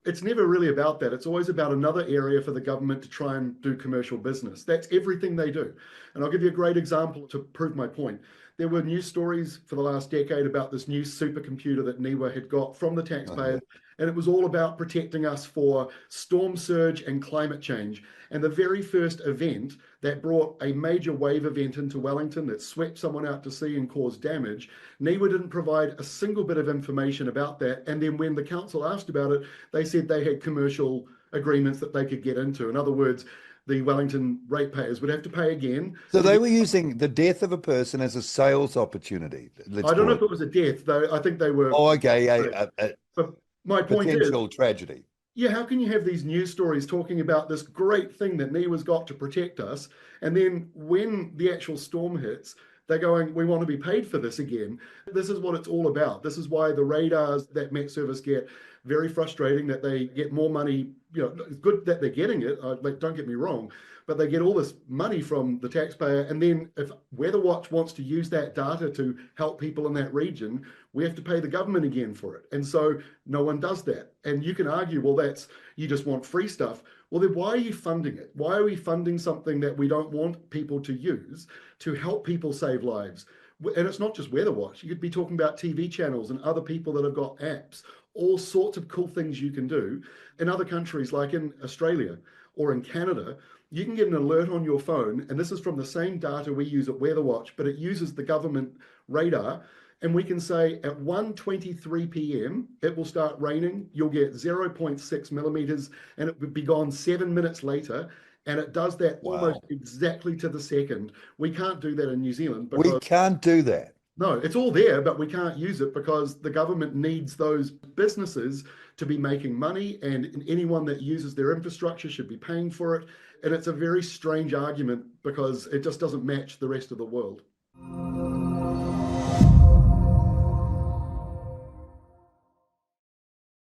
It's never really about that. It's always about another area for the government to try and do commercial business. That's everything they do. And I'll give you a great example to prove my point. There were news stories for the last decade about this new supercomputer that NIWA had got from the taxpayers, and it was all about protecting us for storm surge and climate change. And the very first event that brought a major wave event into Wellington that swept someone out to sea and caused damage, NIWA didn't provide a single bit of information about that. And then when the council asked about it, they said they had commercial agreements that they could get into. In other words, the Wellington ratepayers would have to pay again. So they were using the death of a person as a sales opportunity. I don't know if it was a death, though. I think they were. Oh, okay. But my point is, potential tragedy. Yeah, how can you have these news stories talking about this great thing that NIWA's got to protect us, and then when the actual storm hits, they're going, we want to be paid for this again. This is what it's all about. This is why the radars that Met Service get, very frustrating that they get more money. It's good that they're getting it, don't get me wrong, but they get all this money from the taxpayer. And then if WeatherWatch wants to use that data to help people in that region, we have to pay the government again for it. And so no one does that. And you can argue, well, you just want free stuff. Well, then why are you funding it? Why are we funding something that we don't want people to use to help people save lives? And it's not just WeatherWatch. You could be talking about TV channels and other people that have got apps, all sorts of cool things you can do. In other countries, like in Australia or in Canada, you can get an alert on your phone, and this is from the same data we use at WeatherWatch, but it uses the government radar, and we can say at 1:23 p.m. it will start raining. You'll get 0.6 millimeters, and it would be gone 7 minutes later. And it does that almost exactly to the second. We can't do that in New Zealand. We can't do that. No, it's all there, but we can't use it because the government needs those businesses to be making money, and anyone that uses their infrastructure should be paying for it. And it's a very strange argument because it just doesn't match the rest of the world.